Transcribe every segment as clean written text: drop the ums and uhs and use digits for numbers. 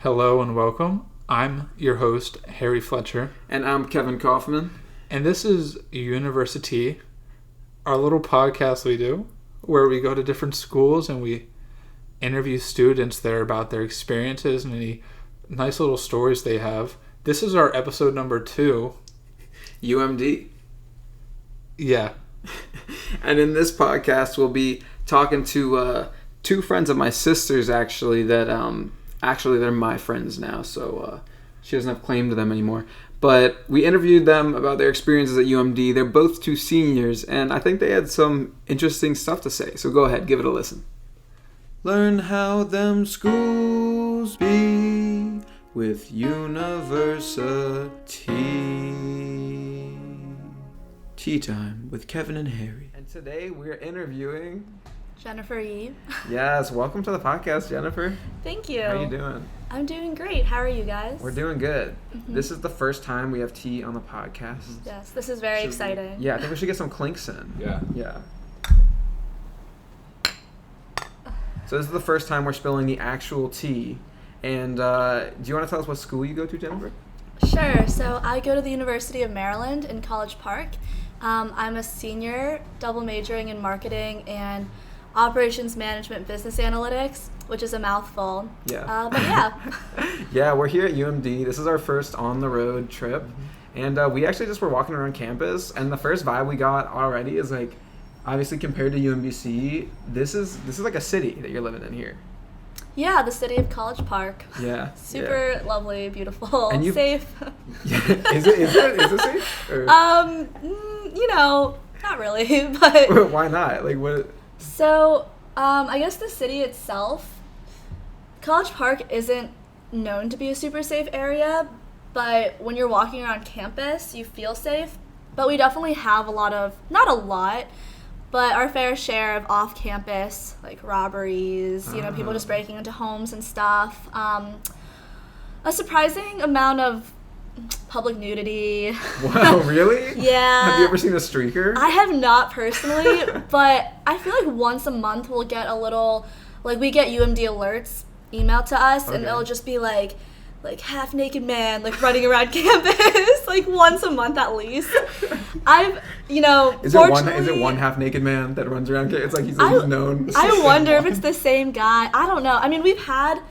Hello and welcome. I'm your host, Harry Fletcher. And I'm Kevin Kaufman. And this is Universi-Tea, our little podcast we do, where we go to different schools and we interview students there about their experiences and any nice little stories they have. This is our episode number 2. UMD. Yeah. And in this podcast, we'll be talking to two friends of my sister's, actually, that they're my friends now, so she doesn't have claim to them anymore. But we interviewed them about their experiences at UMD. They're both 2 seniors, and I think they had some interesting stuff to say. So go ahead, give it a listen. Learn how them schools be with Universi-Tea. Tea time with Kevin and Harry. And today we're interviewing Jennifer Yee. Yes, welcome to the podcast, Jennifer. Thank you. How are you doing? I'm doing great. How are you guys? We're doing good. Mm-hmm. This is the first time we have tea on the podcast. Yes, this is very exciting. Yeah, I think we should get some clinks in. Yeah. So this is the first time we're spilling the actual tea. And do you want to tell us what school you go to, Jennifer? Sure. So I go to the University of Maryland in College Park. I'm a senior, double majoring in marketing and operations management business analytics, which is a mouthful. Yeah. But yeah. Yeah, we're here at UMD. This is our first on-the-road trip. And we actually just were walking around campus, and the first vibe we got already is like, obviously compared to UMBC, this is like a city that you're living in here. Yeah, the city of College Park. Yeah. Super lovely, beautiful, and safe. Is it safe? Or? Not really, but Why not? Like what? So, I guess the city itself, College Park isn't known to be a super safe area, but when you're walking around campus, you feel safe. But we definitely have not a lot, but our fair share of off-campus, like robberies, people just breaking into homes and stuff. A surprising amount of public nudity. Wow, really? Yeah. Have you ever seen a streaker? I have not personally, but I feel like once a month we'll get we get UMD alerts emailed to us, and it'll just be like half-naked man, running around campus, once a month at least. Is it one half-naked man that runs around campus? It's like he's known. I wonder if it's the same guy. I don't know. I mean, we had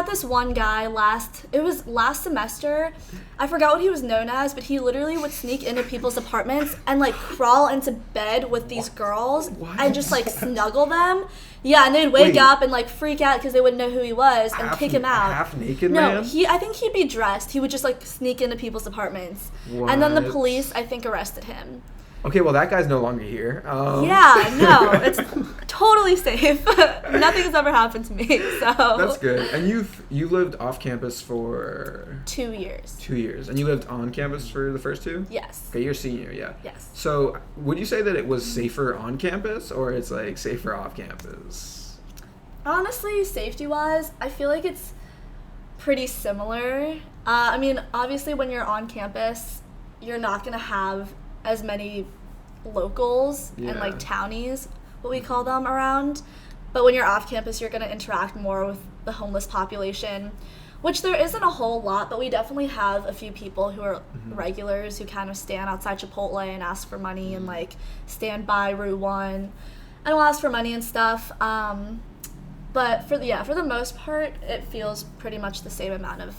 this one guy last semester. I forgot what he was known as, but he literally would sneak into people's apartments and crawl into bed with these girls and just snuggle them. Yeah, and they'd wake up and freak out because they wouldn't know who he was and kick him out. Half-naked man? No, I think he'd be dressed. He would just sneak into people's apartments. What? And then the police, I think, arrested him. Okay, well, that guy's no longer here. Yeah, no, it's totally safe. Nothing has ever happened to me, so. That's good. And you lived off campus for 2 years. 2 years, and you lived on campus for the first 2? Yes. Okay, you're a senior, yeah. Yes. So, would you say that it was safer on campus, or it's safer off campus? Honestly, safety-wise, I feel like it's pretty similar. I mean, obviously, when you're on campus, you're not gonna have as many locals and townies, what we call them, around. But when you're off campus, you're going to interact more with the homeless population, which there isn't a whole lot, but we definitely have a few people who are regulars who kind of stand outside Chipotle and ask for money and stand by Route 1 and will ask for money and stuff. But for the most part, it feels pretty much the same amount of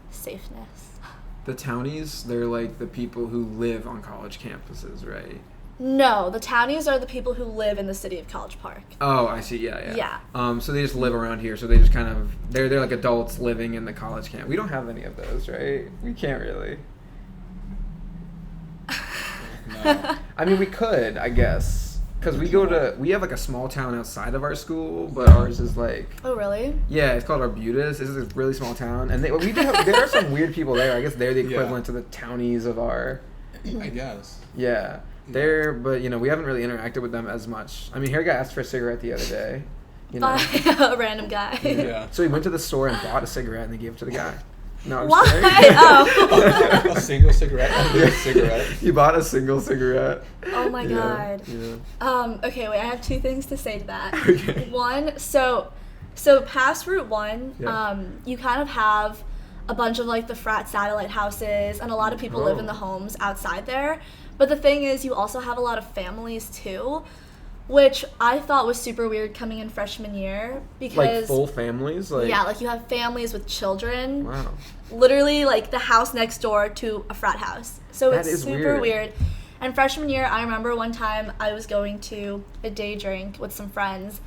safeness. The townies, they're the people who live on college campuses, right? No, the townies are the people who live in the city of College Park. Oh, I see. Yeah. Yeah. So they just live around here. So they just kind of they're like adults living in the college camp. We don't have any of those, right? We can't really. No. I mean, we could, I guess. Because we have a small town outside of our school, but ours is Oh, really? Yeah, it's called Arbutus. It's a really small town, and there are some weird people there. I guess they're the equivalent to the townies of our. I guess. Yeah, but we haven't really interacted with them as much. I mean, Harry got asked for a cigarette the other day. By a random guy. Yeah. So he went to the store and bought a cigarette, and they gave it to the guy. No, I'm Why? Oh. A single cigarette? A cigarette? He bought a single cigarette. Oh my god. Yeah. Okay, wait, I have 2 things to say to that. Okay. One, so So past Route 1, Yeah. you kind of have a bunch of like the frat satellite houses, and a lot of people live in the homes outside there. But the thing is, you also have a lot of families too, which I thought was super weird coming in freshman year because Like full families? Like, yeah, like you have families with children. wow. Literally like the house next door to a frat house. So That it's is super weird. weird. And freshman year, I remember one time I was going to a day drink with some friends,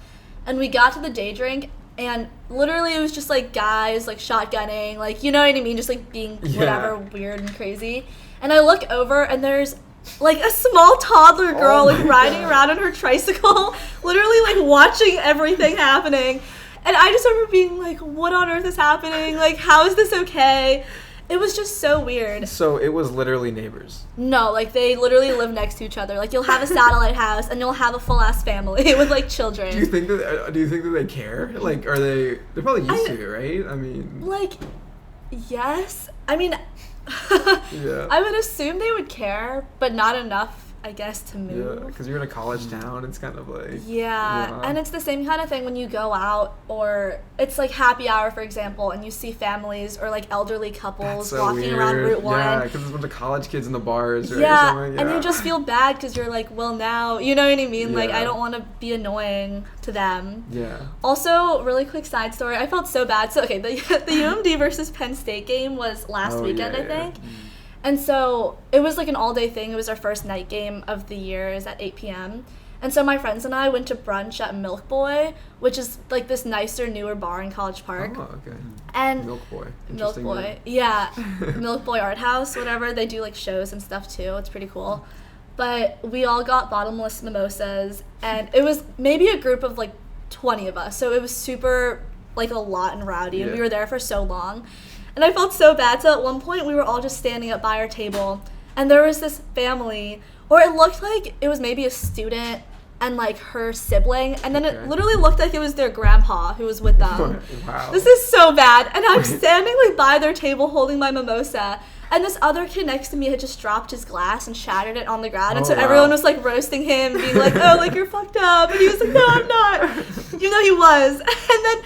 and we got to the day drink, and literally it was just like guys like shotgunning, like, you know what I mean, just like being whatever weird and crazy. And I look over and there's like a small toddler girl like riding around on her tricycle, literally like watching everything happening. And I just remember being like, what on earth is happening? Like, how is this okay? It was just so weird. So it was literally neighbors. No, like they literally live next to each other. Like you'll have a satellite house and you'll have a full ass family with like children. Do you think that they care? Like, are they're probably used to it, right? I mean, Like, yes. I mean, yeah. I would assume they would care, but not enough, I guess, to Yeah, move. because you're in a college town, it's kind of like... Yeah, and it's the same kind of thing when you go out, or it's like happy hour, for example, and you see families or like elderly couples so walking around weird. Route 1. Yeah, because there's a bunch of college kids in the bars, right? Yeah, Something, and you just feel bad because you're like, well, now, you know what I mean? Like, I Yeah. don't want to be annoying to them. Yeah. Also, really quick side story, I felt so bad. So, okay, the UMD versus Penn State game was last weekend, I think. And so it was like an all-day thing. It was our first night game of the year. It was at 8 p.m. And so my friends and I went to brunch at Milk Boy, which is like this nicer, newer bar in College Park. Oh, okay. And Milk Boy. Milk Interesting Boy, name. yeah. Milk Boy Art House, whatever. They do like shows and stuff too. It's pretty cool. But we all got bottomless mimosas, and it was maybe a group of like 20 of us. So it was super like a lot and rowdy, and we Yeah. were there for so long. And I felt so bad. So at one point, we were all just standing up by our table, and there was this family, or it looked like it was maybe a student and like her sibling, and then it literally looked like it was their grandpa who was with them. Wow. This is so bad. And I'm standing like by their table holding my mimosa, and this other kid next to me had just dropped his glass and shattered it on the ground. And so everyone was like roasting him, being like, oh, like you're fucked up. And he was like, no, I'm not. Even though he was. And then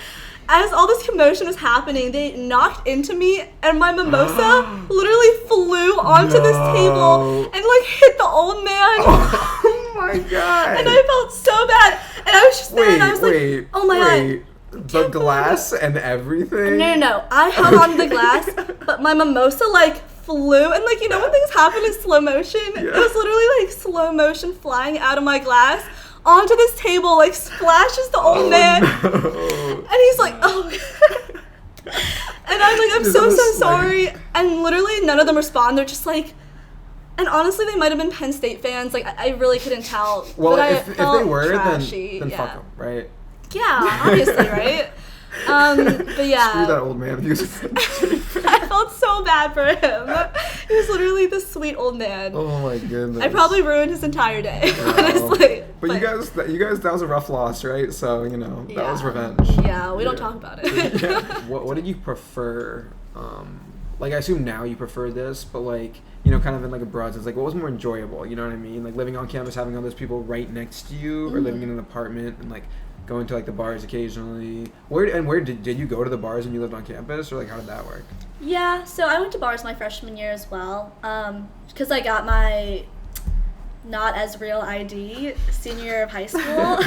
as all this commotion was happening, they knocked into me, and my mimosa literally flew onto this table and like hit the old man. Oh my god. And I felt so bad. And I was just there, and I was like, oh my god. The glass and everything? No. I held on to the glass, but my mimosa like flew, and like, you know when things happen in slow motion? It was literally like slow motion flying out of my glass onto this table, like splashes the old man. No. And he's like, oh. And I'm like, I'm so sorry. And literally none of them respond. They're just like, and honestly, they might have been Penn State fans. Like, I really couldn't tell. Well, but if they were, trashy. then fuck them, right? Yeah, obviously, right? But yeah. Screw that old man. He was I felt so bad for him. He was literally this sweet old man. Oh my goodness. I probably ruined his entire day, honestly. But you guys, that was a rough loss, right? So, you know, that was revenge. Yeah, we don't talk about it. Yeah. What did you prefer? Like, I assume now you prefer this, but like, you know, kind of in like a broad sense, like what was more enjoyable? You know what I mean? Like living on campus, having all those people right next to you, or living in an apartment and like going to like the bars occasionally. Where did you go to the bars when you lived on campus, or like how did that work? Yeah, so I went to bars my freshman year as well, because I got my not as real ID senior year of high school.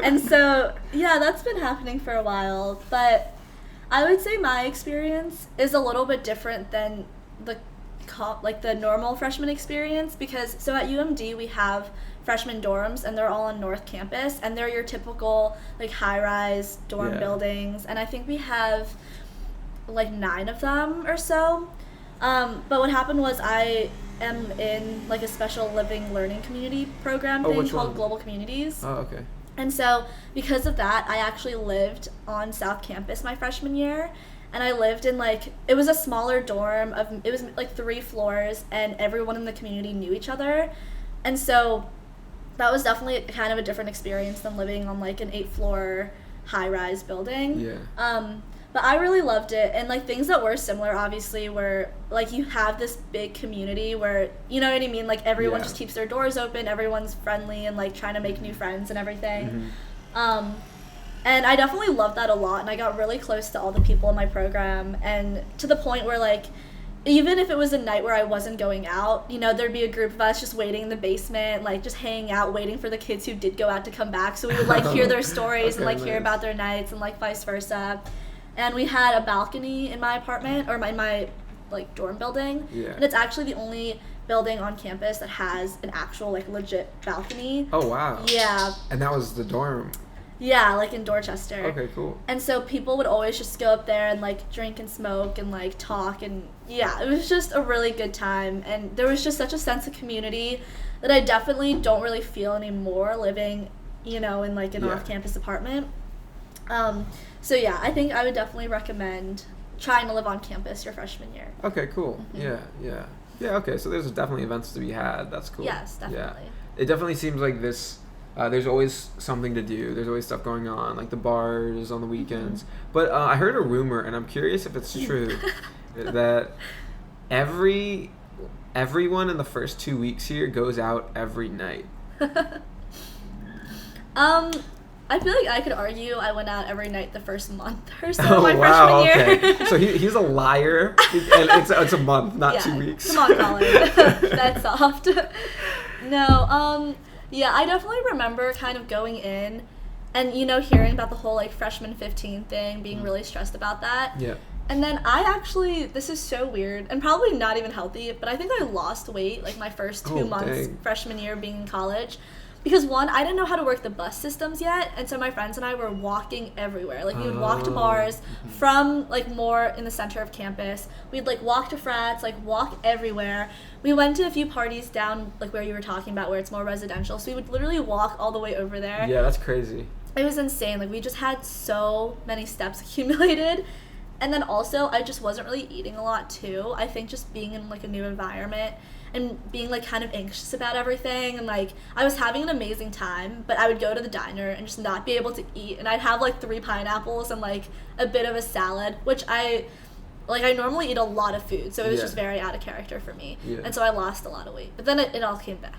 And so, yeah, that's been happening for a while, but I would say my experience is a little bit different than the normal freshman experience, because so at UMD we have freshman dorms, and they're all on North Campus, and they're your typical like high-rise dorm buildings, and I think we have like 9 of them or so. But what happened was I am in like a special living learning community program thing called Global Communities. Oh, okay. And so because of that, I actually lived on South Campus my freshman year, and I lived in like, it was a smaller dorm it was like 3 floors, and everyone in the community knew each other. And so that was definitely kind of a different experience than living on like an 8-floor high-rise building. Yeah. But I really loved it, and like things that were similar obviously were like you have this big community where, you know what I mean, like everyone just keeps their doors open, everyone's friendly and like trying to make new friends and everything. And I definitely loved that a lot, and I got really close to all the people in my program, and to the point where, like, even if it was a night where I wasn't going out, you know, there'd be a group of us just waiting in the basement, like, just hanging out, waiting for the kids who did go out to come back, so we would, like, hear their stories and, like, hear about their nights, and, like, vice versa. And we had a balcony in my apartment, or my like, dorm building, and it's actually the only building on campus that has an actual, like, legit balcony. Oh, wow. Yeah. And that was the dorm? Yeah, like, in Dorchester. Okay, cool. And so people would always just go up there and, like, drink and smoke and, like, talk, and yeah, it was just a really good time, and there was just such a sense of community that I definitely don't really feel anymore living, you know, in, like, an off-campus apartment. So yeah, I think I would definitely recommend trying to live on campus your freshman year. Okay, cool. Mm-hmm. Yeah, okay, so there's definitely events to be had. That's cool. Yes, definitely. Yeah. It definitely seems like this, there's always something to do. There's always stuff going on, like the bars on the weekends. Mm-hmm. But I heard a rumor, and I'm curious if it's true, that everyone in the first 2 weeks here goes out every night. I feel like I could argue I went out every night the first month or so of my freshman year. Okay. So he's a liar, and it's a month, not 2 weeks. Come on, Colin. That's soft. No, yeah, I definitely remember kind of going in and, you know, hearing about the whole, like, freshman 15 thing, being really stressed about that. Yeah. And then I actually, this is so weird, and probably not even healthy, but I think I lost weight, like, my first 2 months freshman year being in college. Because, one, I didn't know how to work the bus systems yet, and so my friends and I were walking everywhere. Like, we would walk to bars from, like, more in the center of campus. We'd, like, walk to frats, like, walk everywhere. We went to a few parties down, like, where you were talking about, where it's more residential. So we would literally walk all the way over there. Yeah, that's crazy. It was insane. Like, we just had so many steps accumulated. And then also, I just wasn't really eating a lot, too. I think just being in, like, a new environment and being, like, kind of anxious about everything, and, like, I was having an amazing time, but I would go to the diner and just not be able to eat, and I'd have, like, 3 pineapples and, like, a bit of a salad, which I normally eat a lot of food, so it was just very out of character for me, and so I lost a lot of weight, but then it all came back.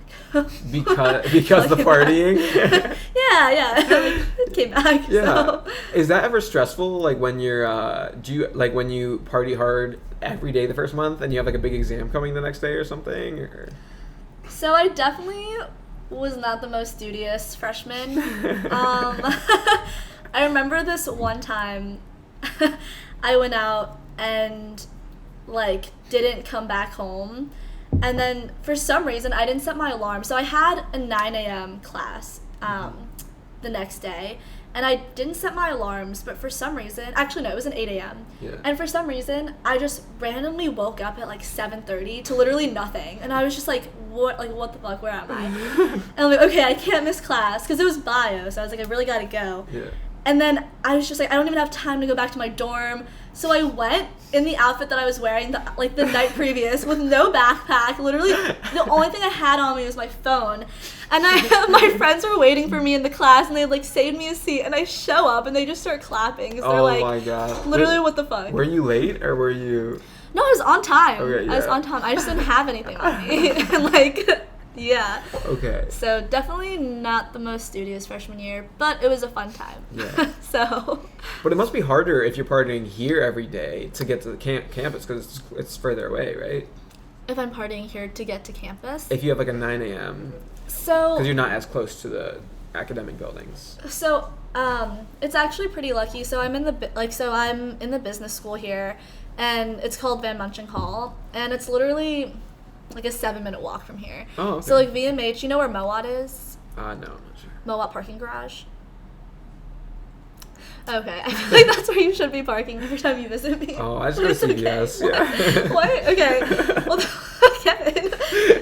because the partying? yeah, it came back. Yeah. So. Is that ever stressful, like, when you're, when you party hard every day the first month and you have, like, a big exam coming the next day or something? Or? So I definitely was not the most studious freshman. I remember this one time I went out and, like, didn't come back home, and then for some reason I didn't set my alarm, so I had a 9 a.m. class the next day, and I didn't set my alarms, but for some reason, actually no, it was an 8 a.m. And for some reason I just randomly woke up at, like, 7:30 to literally nothing, and I was just like, what the fuck, where am I? And I'm like, okay, I can't miss class, because it was bio, so I was like, I really gotta go. And then I was just like, I don't even have time to go back to my dorm. So I went in the outfit that I was wearing the night previous with no backpack. Literally, the only thing I had on me was my phone. And my friends were waiting for me in the class, and they, like, saved me a seat. And I show up, and they just start clapping. They're like, my God. Literally, what the fuck? Were you late, or were you... No, I was on time. Okay, I was on time. I just didn't have anything on me. And, like... Yeah. Okay. So definitely not the most studious freshman year, but it was a fun time. Yeah. So. But it must be harder if you're partying here every day to get to the campus, because it's further away, right? If I'm partying here to get to campus? If you have, like, a 9 a.m. So. Because you're not as close to the academic buildings. So, it's actually pretty lucky. So I'm in the business school here, and it's called Van Munchen Hall, and it's literally like a 7-minute walk from here. Oh, okay. So, like, VMH, you know where Mowat is? No, I'm not sure. Mowat parking garage? Okay, I feel like that's where you should be parking every time you visit me. Oh, I just go to CVS. Okay. Yeah. What? Okay. Well, Kevin,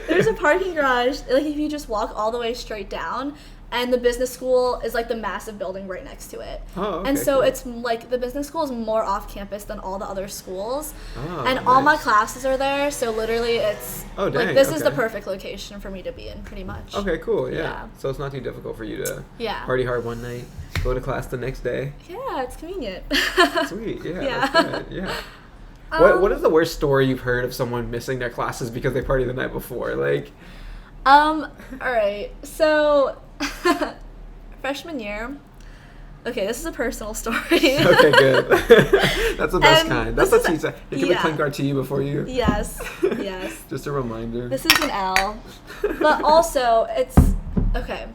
there's a parking garage, like, if you just walk all the way straight down, and the business school is, like, the massive building right next to it. Oh, okay, and so cool. It's, like, the business school is more off campus than all the other schools. Oh, and nice. all my classes are there, so literally it's, oh, dang, like, this is the okay. perfect location for me to be in, pretty much. Okay, cool, yeah. So it's not too difficult for you to party hard one night, go to class the next day. Yeah, it's convenient. Sweet, yeah. Yeah. That's good, yeah. What is the worst story you've heard of someone missing their classes because they partied the night before? Like, all right. So, freshman year, Okay, this is a personal story. Okay, good. That's the best kind. That's what she said. Hey, can we yeah. clink our tea before you? Yes. Yes. Just a reminder. This is an L. But also, it's... Okay.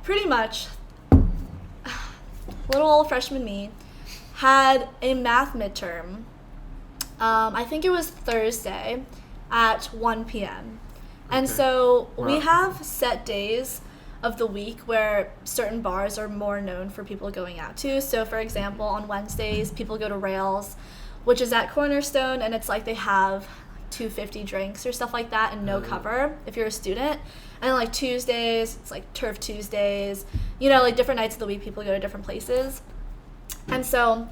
Pretty much, little old freshman me had a math midterm. I think it was Thursday at 1 p.m. And Okay. so we Wow. have set days of the week where certain bars are more known for people going out to. So for example, on Wednesdays, people go to Rails, which is at Cornerstone, and it's like they have 250 drinks or stuff like that and no cover if you're a student. And like Tuesdays, it's like Turf Tuesdays, you know, like different nights of the week people go to different places. And so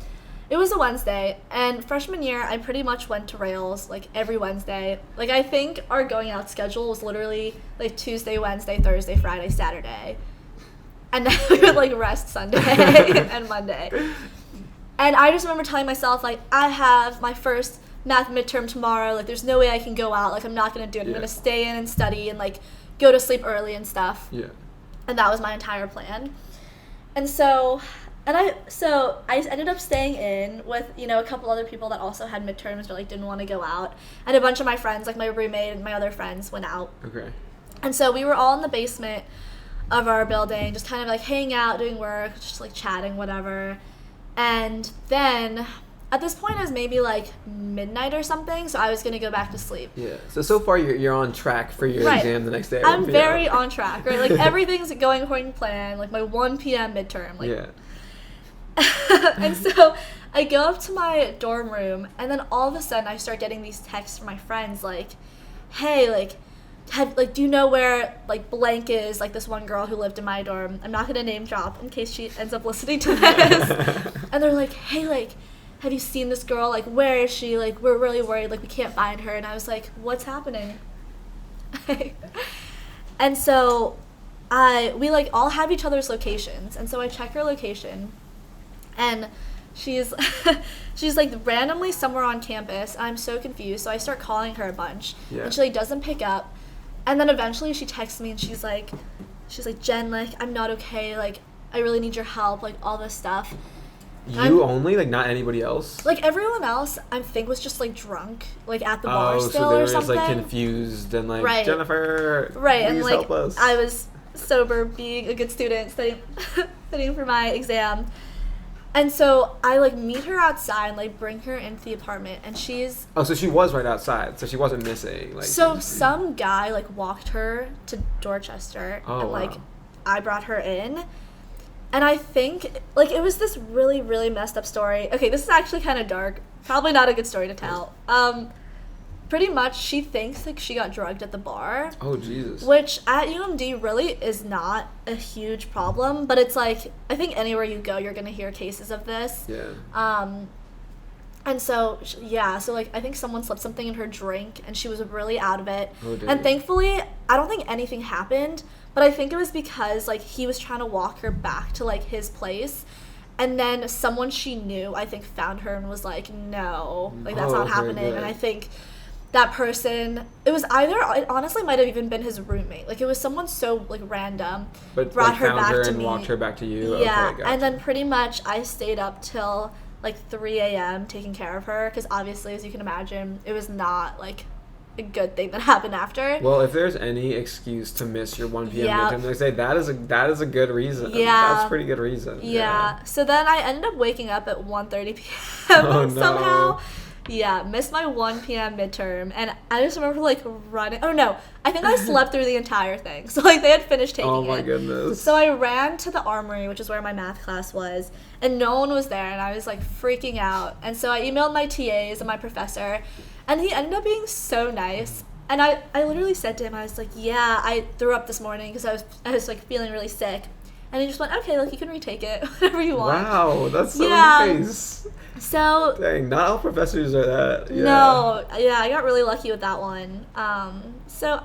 it was a Wednesday, and freshman year I pretty much went to Rails like every Wednesday. Like I think our going out schedule was literally like Tuesday, Wednesday, Thursday, Friday, Saturday. And then we would like rest Sunday and Monday. And I just remember telling myself like, I have my first math midterm tomorrow, like there's no way I can go out, like I'm not gonna do it. I'm gonna stay in and study and like go to sleep early and stuff. Yeah. And that was my entire plan. And so I ended up staying in with, you know, a couple other people that also had midterms but like didn't want to go out. And a bunch of my friends, like my roommate and my other friends, went out. Okay. And so we were all in the basement of our building, just kind of like hanging out, doing work, just like chatting, whatever. And then at this point it was maybe like midnight or something, so I was gonna go back to sleep. Yeah. So far you're on track for your exam the next day. I'm very on track, right? Like everything's going according to plan. Like my 1 p.m. midterm. Like, yeah. And so I go up to my dorm room, and then all of a sudden I start getting these texts from my friends like, hey, like, do you know where like blank is, like this one girl who lived in my dorm. I'm not gonna name drop in case she ends up listening to this. And they're like, hey, like, have you seen this girl? Like, where is she? Like, we're really worried, like we can't find her. And I was like, what's happening? And so we like all have each other's locations, and so I check her location, and she's like randomly somewhere on campus. I'm so confused, so I start calling her a bunch, and she like doesn't pick up. And then eventually she texts me and she's like, Jen, like I'm not okay, like I really need your help, like all this stuff. You only, like not anybody else? Like everyone else I think was just like drunk, like at the bar still, so they or were something. just like confused and like, right. Jennifer, right, please and like help us. I was sober, being a good student, studying for my exam. And so I like meet her outside and like bring her into the apartment, and she's so she was right outside, so she wasn't missing. Like, so some guy like walked her to Dorchester, and like I brought her in, and I think like it was this really, really messed up story. Okay, this is actually kind of dark, probably not a good story to tell. Pretty much she thinks like she got drugged at the bar. Oh Jesus. Which at UMD really is not a huge problem, but it's like I think anywhere you go you're gonna hear cases of this. Yeah. And so so like I think someone slipped something in her drink and she was really out of it. Oh, dang. And thankfully I don't think anything happened, but I think it was because like he was trying to walk her back to like his place. And then someone she knew, I think, found her and was like, no, like that's not happening. Good. And I think that person, it honestly might have even been his roommate. Like it was someone so like random, but brought like, her found back her to and me. walked her back to you. Yeah, Okay, gotcha. and then pretty much I stayed up till like 3 a.m. taking care of her, because obviously, as you can imagine, it was not like a good thing that happened after. Well, if there's any excuse to miss your 1 p.m. midterm, they say that is a good reason. Yeah. That's a pretty good reason. Yeah. So then I ended up waking up at 1:30 p.m. Oh, no. somehow. Yeah, missed my 1 p.m. midterm, and I just remember like running. Oh no, I think I slept through the entire thing. So like they had finished taking it. Oh my goodness. So I ran to the armory, which is where my math class was, and no one was there, and I was like freaking out. And so I emailed my TAs and my professor, and he ended up being so nice. And I literally said to him, I was like, yeah, I threw up this morning because I was like feeling really sick. And he just went, okay, like you can retake it, whatever you want. Wow, that's so nice. So dang, not all professors are that. Yeah. No, yeah, I got really lucky with that one. So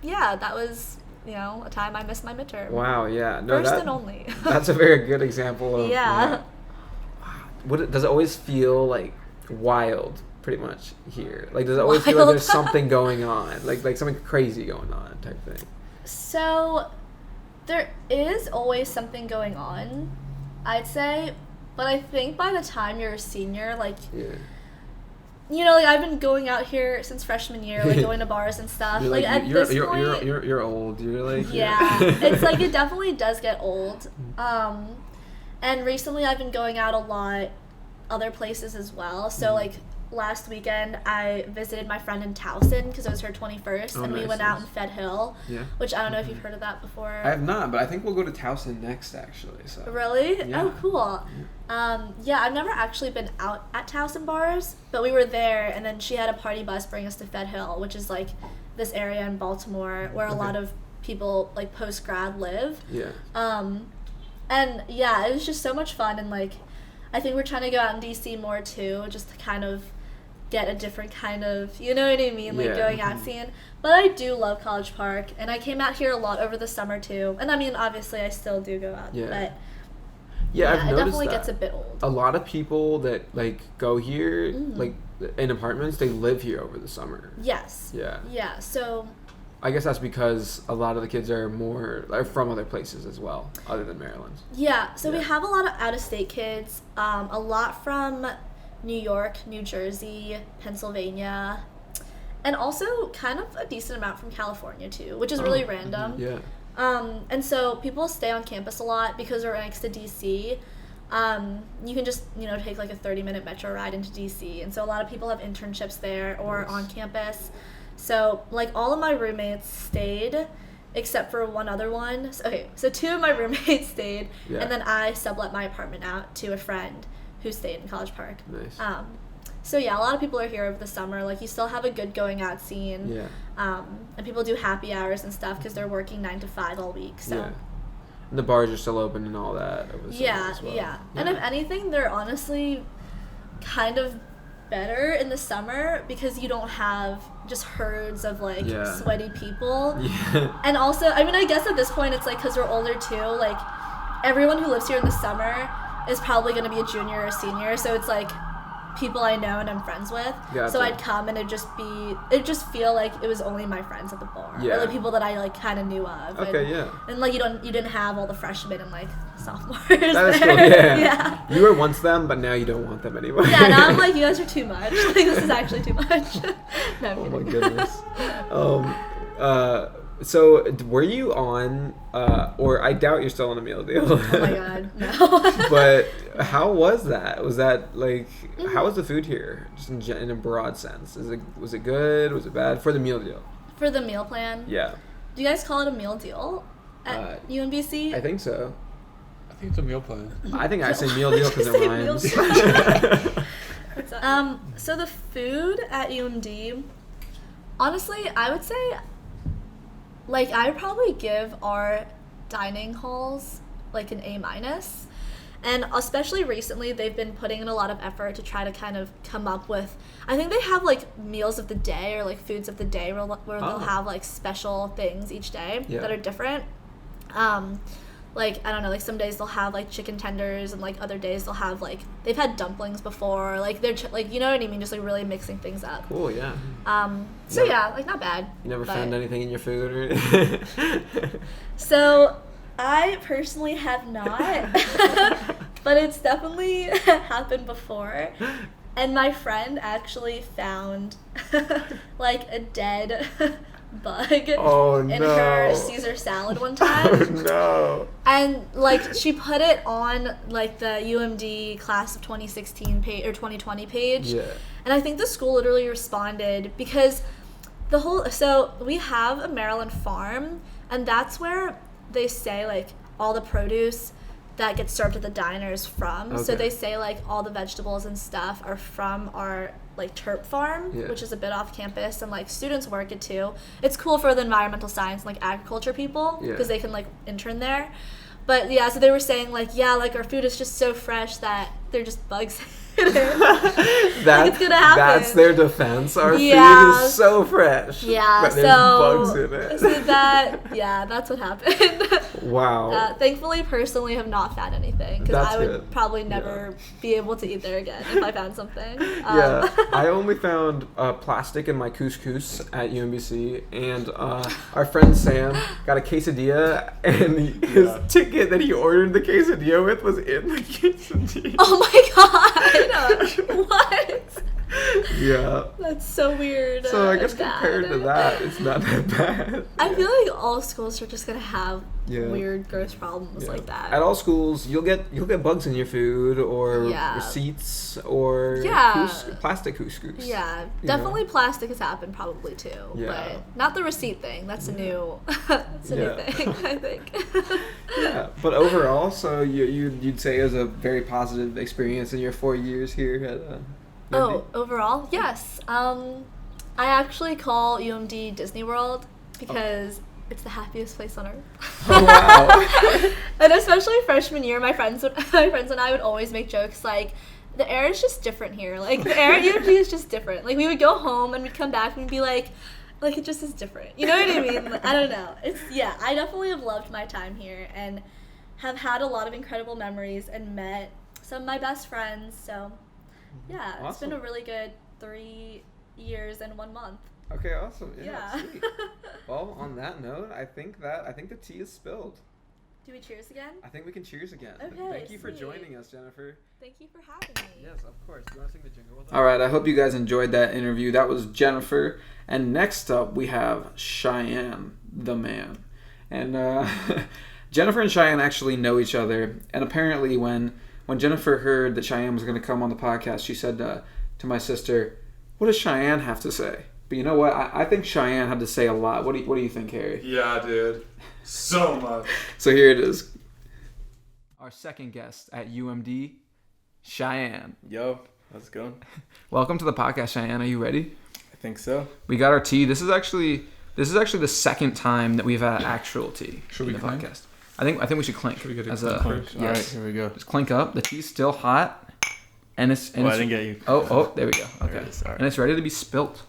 yeah, that was a time I missed my midterm. Wow, yeah, no, first and only. That's a very good example of yeah. Does it always feel like wild? Pretty much here, like does it always feel like there's something going on, like something crazy going on type thing? So there is always something going on, I'd say. But I think by the time you're a senior, like, Yeah. you know, like, I've been going out here since freshman year, like, going to bars and stuff. You're like at this point, you're old. You're like yeah, it's like it definitely does get old. And recently I've been going out a lot, other places as well. So like last weekend I visited my friend in Towson because it was her 21st, and we went out in Fed Hill, which I don't know if you've heard of that before. I have not, but I think we'll go to Towson next, actually. So. Really? Yeah. Oh, cool. Yeah, I've never actually been out at Towson bars, but we were there, and then she had a party bus bring us to Fed Hill, which is like this area in Baltimore where a lot of people like post grad live. Yeah. And yeah, it was just so much fun, and like I think we're trying to go out in DC more too, just to kind of get a different kind of, you know what I mean, like going out scene. But I do love College Park, and I came out here a lot over the summer too. And I mean, obviously I still do go out, but yeah, I've it noticed definitely that. Gets a bit old. A lot of people that like go here, like in apartments, they live here over the summer. Yes. Yeah. Yeah. So I guess that's because a lot of the kids are from other places as well, other than Maryland. Yeah. So we have a lot of out-of-state kids, a lot from New York, New Jersey, Pennsylvania, and also kind of a decent amount from California too, which is really random. Yeah. And so people stay on campus a lot because we're next to DC. You can just, you know, take like a 30-minute metro ride into DC. And so a lot of people have internships there or on campus. So like all of my roommates stayed except for one other one. So two of my roommates stayed, and then I sublet my apartment out to a friend who stayed in College Park. Nice. So yeah, a lot of people are here over the summer. Like you still have a good going out scene. Yeah. And people do happy hours and stuff because they're working 9 to 5 all week. So. Yeah. And the bars are still open and all that. Yeah. And if anything, they're honestly kind of better in the summer because you don't have just herds of like sweaty people. Yeah. And also, I mean, I guess at this point it's like because we're older too. Like everyone who lives here in the summer is probably going to be a junior or a senior, so it's like people I know and I'm friends with. Gotcha. So I'd come and it'd just feel like it was only my friends at the bar, or the people that I like kind of knew of. Okay, and like you didn't have all the freshmen and like sophomores. That is cool. Yeah. You were once them, but now you don't want them anymore. Yeah, now I'm like, you guys are too much. Like this is actually too much. No, I'm oh kidding. my goodness. So were you on, or I doubt you're still on a meal deal. Oh my god, no. But how was that? Was that like, how was the food here, just in a broad sense? Was it good? Was it bad for the meal deal? For the meal plan? Yeah. Do you guys call it a meal deal at UMBC? I think so. I think it's a meal plan. I think I say meal deal because it rhymes. So the food at UMD, honestly, I would say, like, I would probably give our dining halls like an A-. And especially recently, they've been putting in a lot of effort to try to kind of come up with, I think they have like meals of the day or like foods of the day where they'll have like special things each day that are different. Like, I don't know, like some days they'll have like chicken tenders, and like other days they'll have like, they've had dumplings before, like they're like, you know what I mean, just like really mixing things up. Cool, yeah. So yeah, like not bad. You never found anything in your food or anything? So I personally have not, but it's definitely happened before. And my friend actually found like a dead bug in her Caesar salad one time. Oh no. And like she put it on like the UMD class of 2016 page or 2020 page. Yeah. And I think the school literally responded because so we have a Maryland farm, and that's where they say like all the produce that gets served at the diners from. So they say like all the vegetables and stuff are from our like Terp farm, which is a bit off campus, and like students work it too. It's cool for the environmental science and like agriculture people because they can like intern there. But yeah, so they were saying like, yeah, like our food is just so fresh that they're just bugs in it. Like it's gonna happen. That's their defense. Our food is so fresh. Yeah, but there's bugs in it. So that's what happened. Wow. Thankfully, personally, have not found anything because That's I would good. probably never be able to eat there again if I found something. Yeah, I only found plastic in my couscous at UMBC, and our friend Sam got a quesadilla, and his ticket that he ordered the quesadilla with was in the quesadilla. Oh my god! What? Yeah. That's so weird. So I guess and bad. compared to that, it's not that bad. I feel like all schools are just gonna have weird, gross problems like that. At all schools, you'll get bugs in your food or Yeah. receipts or plastic couscous. Yeah, definitely plastic has happened probably too, Yeah. but not the receipt thing. That's a new, new thing, I think. Yeah, but overall, so you'd say it was a very positive experience in your 4 years here at. Oh, overall, yes. I actually call UMD Disney World because it's the happiest place on earth. Oh wow! And especially freshman year, my friends and I would always make jokes like, the air is just different here. Like the air at UMD is just different. Like we would go home and we'd come back and we'd be like it just is different. You know what I mean? Like, I don't know. I definitely have loved my time here and have had a lot of incredible memories and met some of my best friends. So. Yeah, Awesome. It's been a really good 3 years and 1 month. Okay, awesome. Yeah. Sweet. Well, on that note, I think the tea is spilled. Do we cheers again? I think we can cheers again. Okay. Thank you for joining us, Jennifer. Thank you for having me. Yes, of course. Do you want to sing the jingle with us? All right. I hope you guys enjoyed that interview. That was Jennifer, and next up we have Cheyenne, the man, and Jennifer and Cheyenne actually know each other, and apparently when Jennifer heard that Cheyenne was going to come on the podcast, she said to my sister, "What does Cheyenne have to say?" But you know what? I think Cheyenne had to say a lot. What do you think, Harry? Yeah, dude. So much. So here it is. Our second guest at UMD, Cheyenne. Yo, how's it going? Welcome to the podcast, Cheyenne. Are you ready? I think so. We got our tea. This is actually the second time that we've had actual tea. Should in we the clink? podcast? I think we should clink. Should we get a as clink first? All right, here we go. Just clink up. The tea's still hot, and it's. I didn't get you. Oh, there we go. Okay, There it is. All right. And it's ready to be spilt.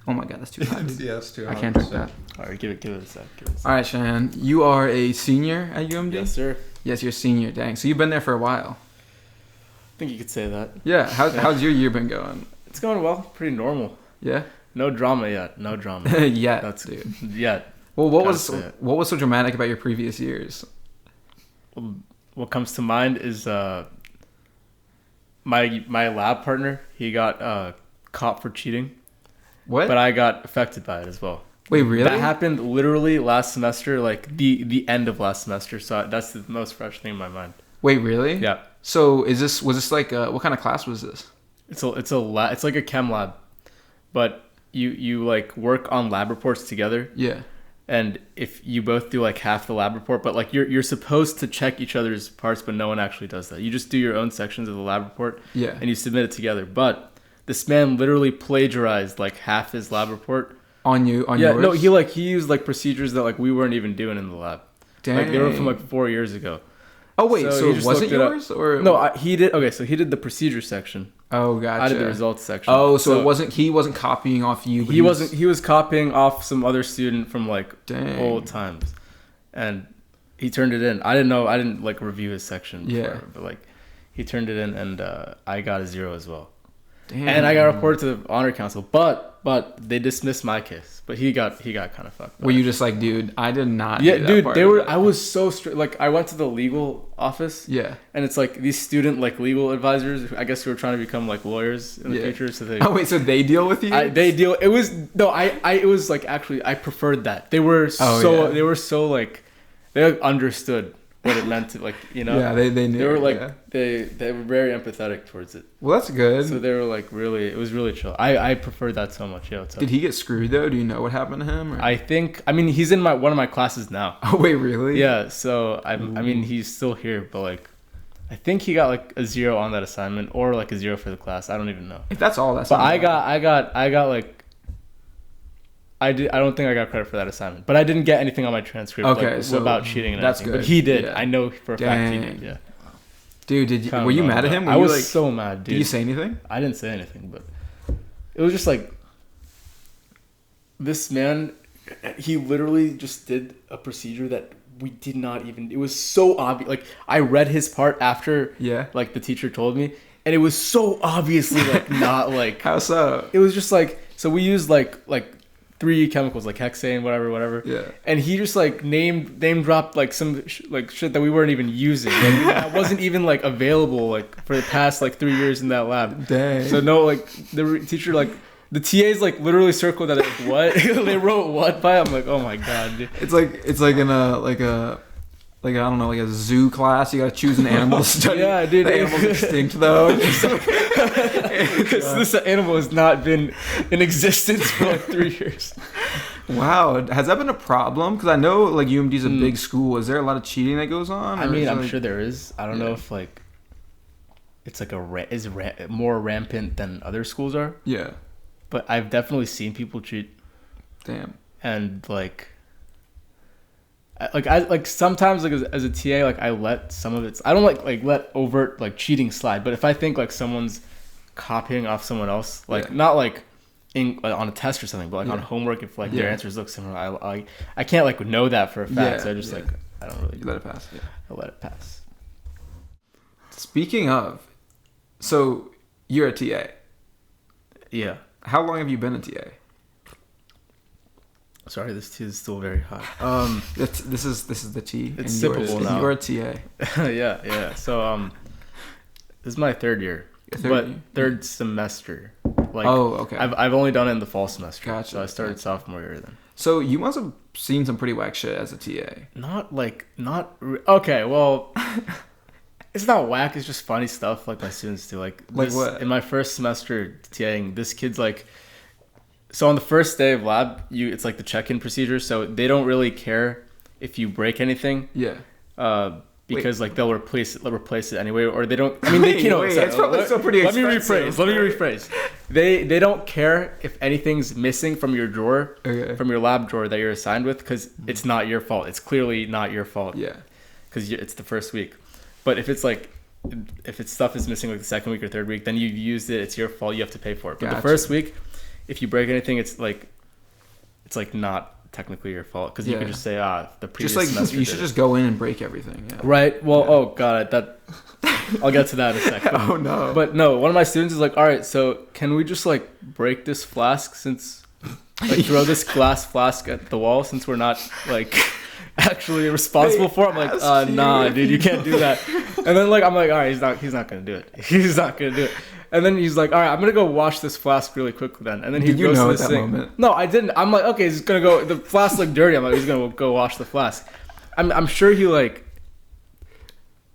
Oh my God, that's too hot. Yeah, it's too hot. I can't drink that. All right, give it a sec. All right, Cheyenne, you are a senior at UMD? Yes, sir. Yes, you're a senior. Dang. So you've been there for a while. I think you could say that. Yeah. How's your year been going? It's going well. Pretty normal. Yeah. No drama yet. No drama. Yeah. That's dude. Yet. Well, what Gotta was say it. so dramatic about your previous years? What comes to mind is my lab partner. He got caught for cheating, What? but I got affected by it as well. Wait, really? That happened literally last semester, like the end of last semester. So that's the most fresh thing in my mind. Wait, really? Yeah. So was this like what kind of class was this? It's like a chem lab, but you like work on lab reports together. Yeah. And if you both do like half the lab report, but like you're supposed to check each other's parts, but no one actually does that. You just do your own sections of the lab report. Yeah. And you submit it together. But this man literally plagiarized like half his lab report. On Yeah, yours? no, he used like procedures that like we weren't even doing in the lab. Dang. Like they were from like 4 years ago. Oh wait, so he it just wasn't looked it up. yours or No, he did. Okay, so he did the procedure section. Oh, gotcha. I did the results section. Oh, so he wasn't copying off you. But He was copying off some other student from like Dang. old times, and he turned it in. I didn't like review his section. Yeah. Before, but like he turned it in, and I got a 0 as well. Damn. And I got reported to the honor council, but they dismissed my case. But he got kind of fucked. Were you just like, dude, I did not. Yeah, do that dude, part they of were. it. I was so strict. Like I went to the legal office. Yeah. And it's like these student like legal advisors. I guess who were trying to become like lawyers in the future. So they. Oh wait, so they deal with you? They deal. It was no. It was like actually I preferred that. They were They were so like they like, understood what it meant to like Yeah, they knew. They were like yeah. they were very empathetic towards it. Well, that's good. So they were like really. It was really chill. I preferred that so much. Yeah. What's up? Did he get screwed though? Do you know what happened to him? Or? I mean he's in one of my classes now. Oh wait, really? Yeah. So I mean he's still here, but like. I think he got like a 0 on that assignment or like a 0 for the class. I don't even know. If that's all, that's. But not I bad. got like. I don't think I got credit for that assignment, but I didn't get anything on my transcript about cheating and that's everything. good. But he did. Yeah. I know for a fact he did. Yeah. Dude, were you mad at him? I was so mad, dude. Did you say anything? I didn't say anything, but it was just like this man. He literally just did a procedure that we did not even. It was so obvious. Like I read his part after. Yeah. Like the teacher told me, and it was so obviously like not like. How so? It was just like so we used like 3 chemicals like hexane, whatever. Yeah. And he just like name dropped like some shit that we weren't even using. Like, that wasn't even like available like for the past like 3 years in that lab. Dang. So no, like the teacher like. The TAs like literally circled that like what they wrote what by. I'm like, oh my god, dude. It's like in a I don't know, like a zoo class. You gotta choose an animal to study. Yeah, dude. The animal's extinct though. Because this animal has not been in existence for like 3 years. Wow, has that been a problem? Because I know like UMD is a big school. Is there a lot of cheating that goes on? I mean, I'm sure there is. I don't know if like it's like more rampant than other schools are. Yeah. But I've definitely seen people cheat. Damn. And like I sometimes like as a TA like I let some of it. I don't like let overt like cheating slide. But if I think like someone's copying off someone else, like not like on a test or something, but like on homework, if like their answers look similar, I can't like know that for a fact. So I just like I don't really. You let it pass. Yeah. I let it pass. Speaking of, so you're a TA. Yeah. How long have you been a TA? Sorry, this tea is still very hot. This is the tea. It's sippable now. You're a TA. yeah. So this is my third year, third semester. Like, okay. I've only done it in the fall semester. Gotcha. So I started sophomore year then. So you must have seen some pretty whack shit as a TA. Okay. Well, it's not whack. It's just funny stuff like my students do. Like what? In my first semester TAing, this kid's like. So on the first day of lab, it's like the check-in procedure. So they don't really care if you break anything. Yeah. Because like they'll replace it anyway, or they don't. I mean, it's probably still pretty expensive. Let me rephrase. They don't care if anything's missing from your drawer, from your lab drawer that you're assigned with, because it's not your fault. It's clearly not your fault. Yeah. Because it's the first week. But if it's stuff is missing like the second week or third week, then you've used it. It's your fault. You have to pay for it. But the first week, if you break anything, it's like not technically your fault, because you could just say the previous semester you should just go in and break everything. Yeah. Right. Well, oh god, I'll get to that in a second. Oh no. But no, one of my students is like, all right, so can we just like break this flask, since like throw this glass flask at the wall, since we're not like actually responsible for it? I'm like, nah, dude, you can't do that. And then like I'm like, all right, he's not gonna do it. He's not gonna do it. And then he's like, all right, I'm going to go wash this flask really quickly then. And then he goes to the sink. Moment? No, I didn't. I'm like, okay, he's going to go. The flask looked dirty. I'm like, he's going to go wash the flask. I'm sure he like,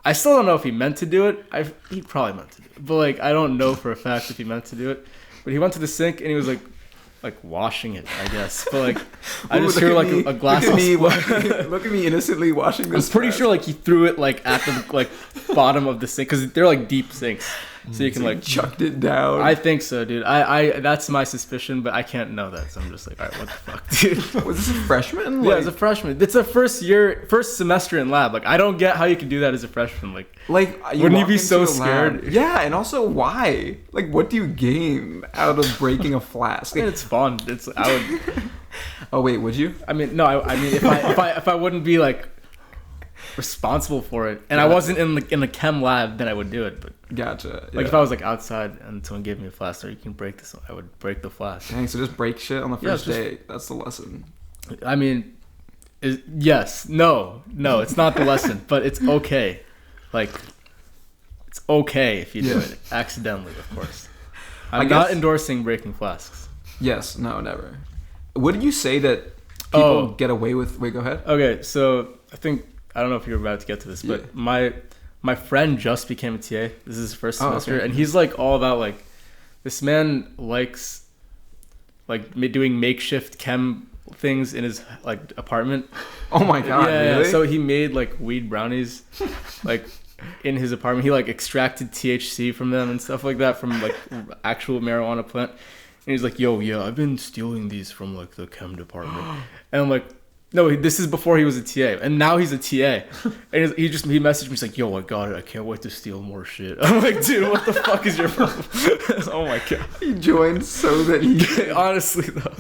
I still don't know if he meant to do it. He probably meant to do it. But like, I don't know for a fact if he meant to do it. But he went to the sink and he was like washing it, I guess. But like, I just hear like a glass. Look at me innocently washing this. I'm pretty sure like he threw it like at the like bottom of the sink, because they're like deep sinks. So you can like chucked it down. I think so, dude. I that's my suspicion, but I can't know that. So I'm just like, all right, what the fuck, dude? Was this a freshman? Yeah, as a freshman. It's a first semester in lab. Like, I don't get how you can do that as a freshman. Like wouldn't you be so scared? Lab? Yeah, and also why? Like, what do you gain out of breaking a flask? I mean, it's fun. I would. Oh wait, would you? I mean, no. I mean, if I wouldn't be like responsible for it, and I wasn't in the chem lab, then I would do it. But gotcha. Like if I was like outside and someone gave me a flask, or you can break this, I would break the flask. Dang, so just break shit on the first day. That's the lesson. I mean, yes, no, it's not the lesson, but it's okay. Like, it's okay if you do it accidentally, of course. I'm not endorsing breaking flasks. Yes, no, never. What did you say that people get away with? Wait, go ahead. Okay, so I don't know if you're about to get to this, but my friend just became a TA. This is his first semester, and he's like all about like, this man likes like doing makeshift chem things in his like apartment. Oh my god! Yeah, really? So he made like weed brownies, like in his apartment. He like extracted THC from them and stuff like that from like actual marijuana plant. And he's like, yo, yeah, I've been stealing these from like the chem department. And I'm like, no, this is before he was a TA, and now he's a TA. And he messaged me, he's like, yo, I got it, I can't wait to steal more shit. I'm like, dude, what the fuck is your problem? Oh my god. He joined so that he honestly though.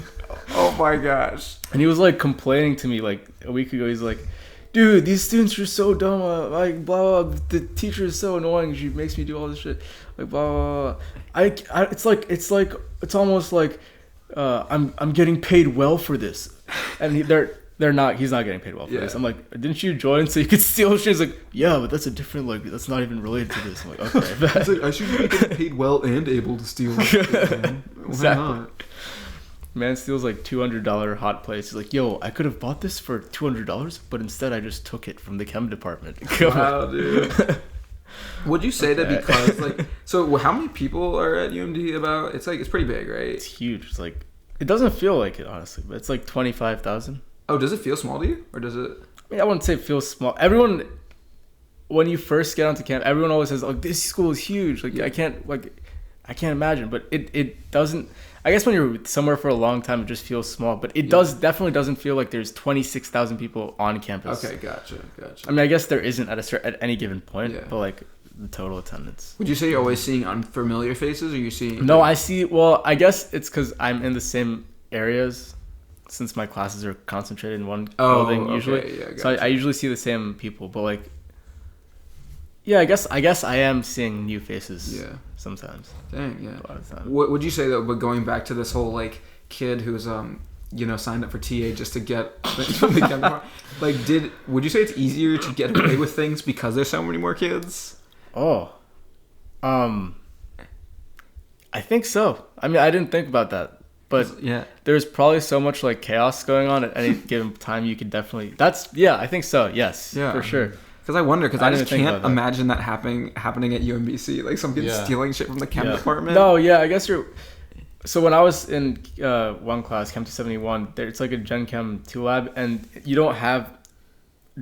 Oh my gosh. And he was like complaining to me like a week ago. He's like, dude, these students are so dumb. Like, blah, blah, the teacher is so annoying. She makes me do all this shit. Like, blah, blah, blah. It's almost like I'm getting paid well for this. And they're not. He's not getting paid well for this. I'm like, didn't you join so you could steal shit? He's like, yeah, but that's a different, like, that's not even related to this. I'm like, okay. It's like, I should be getting paid well and able to steal. Why not? Man steals like $200 hot plates. He's like, yo, I could have bought this for $200, but instead I just took it from the chem department. Wow, dude. Would you say that because, like, so how many people are at UMD about? It's like, it's pretty big, right? It's huge. It's like, it doesn't feel like it, honestly, but it's like 25,000. Oh, does it feel small to you? Or does it? I mean, I wouldn't say it feels small. Everyone, when you first get onto camp, everyone always says, like, this school is huge. Like, I can't imagine, but it doesn't. I guess when you're somewhere for a long time, it just feels small. But it definitely doesn't feel like there's 26,000 people on campus. Okay, gotcha. I mean, I guess there isn't at any given point, but like the total attendance. Would you say you're always seeing unfamiliar faces, or you seeing? No, I see. Well, I guess it's because I'm in the same areas, since my classes are concentrated in one building usually. Okay, yeah, gotcha. So I usually see the same people, but like, yeah, I guess I am seeing new faces. Yeah. Sometimes. Dang, yeah. A lot of time. What would you say though? But going back to this whole like kid who's signed up for TA just to get from the camera, like would you say it's easier to get away with things because there's so many more kids? Oh, I think so. I mean, I didn't think about that, but there's probably so much like chaos going on at any given time. You could definitely. I think so. Yes, for sure. Because I wonder, because I just can't imagine that happening at UMBC. Like some kid stealing shit from the chem department. No, yeah, I guess you're. So when I was in one class, Chem 271, it's like a Gen Chem 2 lab, and you don't have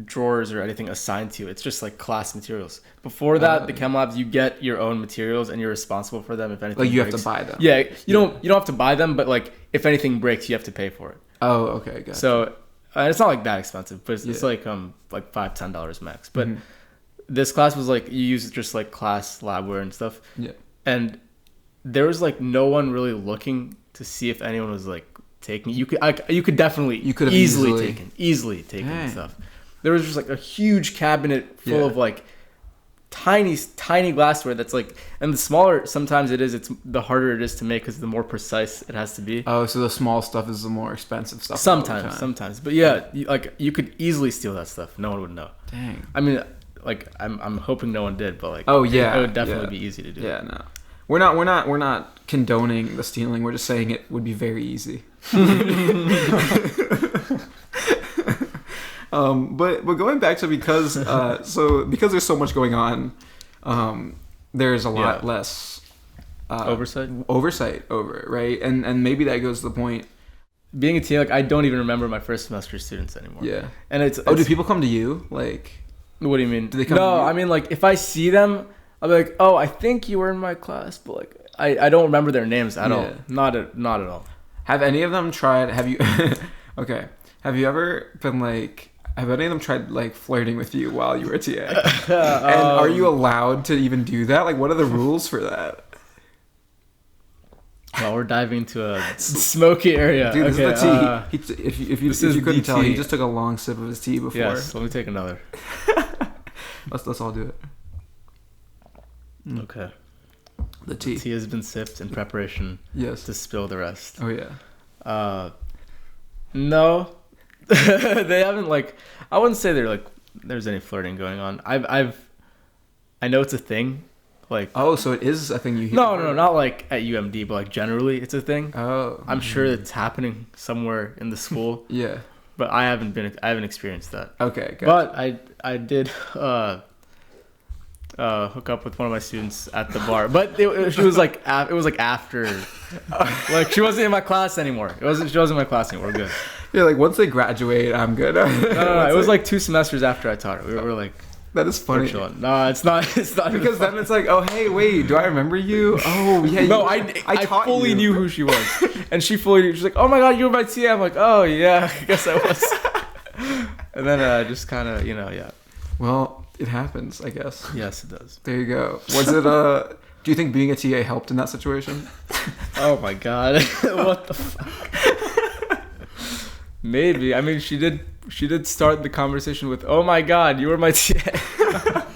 drawers or anything assigned to you. It's just like class materials. Before that, the chem labs, you get your own materials and you're responsible for them if anything breaks. Like you have to buy them. Yeah, you don't have to buy them, but like if anything breaks, you have to pay for it. Oh, okay, gotcha. So it's not like that expensive, but it's like $5-10 max. But this class was like you use just like class labware and stuff. Yeah. And there was like no one really looking to see if anyone was like taking. You could have easily taken stuff. There was just like a huge cabinet full of like tiny glassware that's like, and the smaller sometimes it's the harder it is to make because the more precise it has to be. Oh, so the small stuff is the more expensive stuff. Sometimes, but yeah, you could easily steal that stuff. No one would know. Dang. I mean, like I'm hoping no one did, but like it would definitely be easy to do. Yeah, no, we're not condoning the stealing. We're just saying it would be very easy. But going back to because there's so much going on, there's a lot less oversight over it, right? And maybe that goes to the point. Being a TA, like I don't even remember my first semester students anymore. Yeah, and it's do people come to you? Like, what do you mean? Do they come? No, I mean like if I see them, I'll be like, oh, I think you were in my class, but like I don't remember their names at all. Not at all. Have any of them tried? Have you? Okay. Have you ever been like? Have any of them tried like flirting with you while you were a TA? And are you allowed to even do that? Like, what are the rules for that? Well, we're diving into a smoky area. Dude, this is the tea. If you couldn't tell, he just took a long sip of his tea before. Yes, let me take another. Let's all do it. Okay. The tea. The tea has been sipped in preparation. To spill the rest. Oh yeah. No. They haven't like. I wouldn't say they're like. There's any flirting going on. I know it's a thing. Like. Oh, so it is a thing you hear. No, not like at UMD, but like generally it's a thing. Oh. I'm sure it's happening somewhere in the school. Yeah. But I haven't experienced that. Okay. Gotcha. But I did hook up with one of my students at the bar, but it was like after, like she wasn't in my class anymore. She wasn't in my class anymore. We're good. Yeah, like once they graduate, I'm good. No. It was like 2 semesters after I taught her. We were like. That is funny. No, it's not. It's not because then it's like, oh hey, wait, do I remember you? Oh yeah. No, I fully knew who she was, and she fully knew. She's like, oh my god, you were my TA. I'm like, oh yeah, I guess I was. And then just kind of, yeah. Well, it happens, I guess. Yes, it does. There you go. Was it do you think being a TA helped in that situation? Oh my god. What the fuck? Maybe. I mean, she did she did start the conversation with, "Oh my God, you were my TA."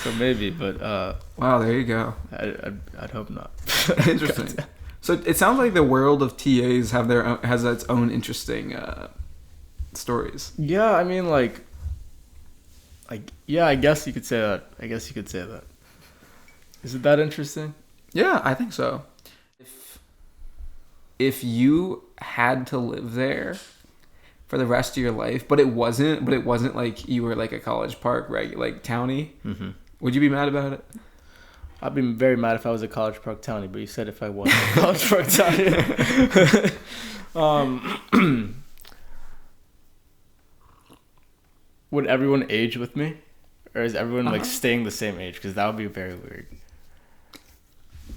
So maybe, but wow, there you go. I'd hope not. Interesting. So it sounds like the world of TAs has its own interesting stories. Yeah, I mean, like, I guess you could say that. Is it that interesting? Yeah, I think so. If you had to live there for the rest of your life, but it wasn't like you were like a College Park like townie, would you be mad about it? I'd be very mad if I was a College Park townie, but you said if I was a College Park townie. Would everyone age with me? Or is everyone like staying the same age? Because that would be very weird.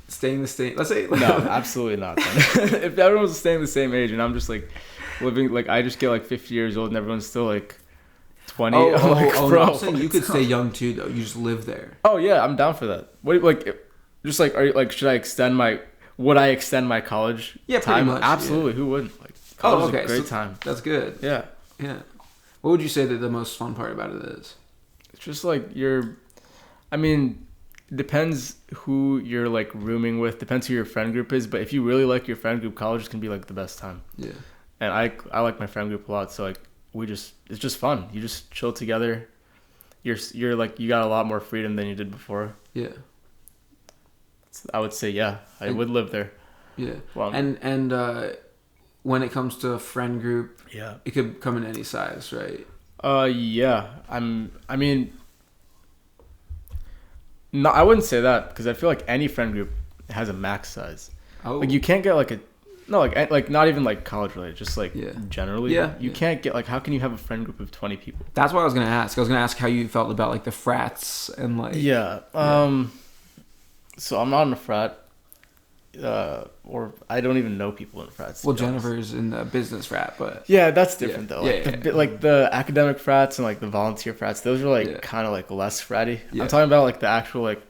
Staying the same, let's say. No, absolutely not. If everyone was staying the same age and I'm just like living, like I just get like 50 years old and everyone's still like 20. No, bro. I'm saying you could stay young too, though. You just live there. Oh yeah, I'm down for that. What like, just like, are you like, should I extend my? Would I extend my college? Yeah, time? pretty much. Absolutely. Yeah. Who wouldn't? Like, college is a great so time. That's good. Yeah. Yeah. What would you say that the most fun part about it is? It's just like I mean, depends who you're like rooming with. Depends who your friend group is. But if you really like your friend group, college can be like the best time. Yeah. And I like my friend group a lot. So like it's just fun. You just chill together. You're like, you got a lot more freedom than you did before. Yeah. I would say yeah. I would live there. Yeah. Well, and when it comes to a friend group, yeah, it could come in any size, right? Yeah. I mean, no, I wouldn't say that because I feel like any friend group has a max size. Oh. Like you can't get like not even like college related, just like generally. Yeah. You can't get like, how can you have a friend group of 20 people? That's what I was gonna ask. I was gonna ask how you felt about like the frats and like. Yeah. So I'm not in a frat. Or I don't even know people in frats. Well, Jennifer's in the business frat, but yeah, that's different though. Like, yeah. Like the academic frats and like the volunteer frats, those are like kind of like less fratty. Yeah. I'm talking about like the actual like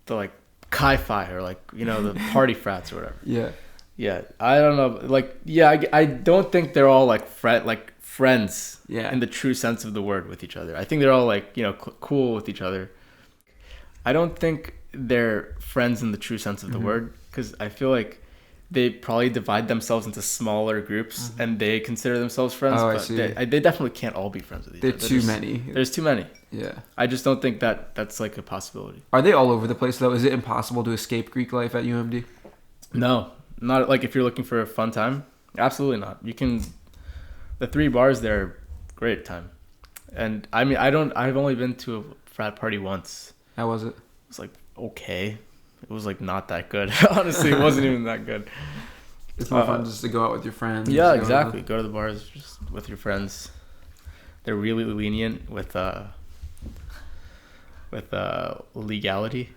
the like Chi-Fi or like, you know, the party frats or whatever. Yeah. Yeah, I don't know. Like, yeah, I don't think they're all like friends. Yeah. In the true sense of the word with each other. I think they're all like, you know, cool with each other. I don't think they're friends in the true sense of the word, because I feel like they probably divide themselves into smaller groups and they consider themselves friends. Oh, but I see. They definitely can't all be friends with each other. There's too many. There's too many. Yeah. I just don't think that's like a possibility. Are they all over the place though? Is it impossible to escape Greek life at UMD? No, not like if you're looking for a fun time. Absolutely not. You can. The 3 bars there are great time, and I mean I've only been to a frat party once. How was it? It was like okay. It was like not that good. Honestly, it wasn't even that good. It's more fun just to go out with your friends. Yeah, exactly. Go to the bars just with your friends. They're really lenient with legality.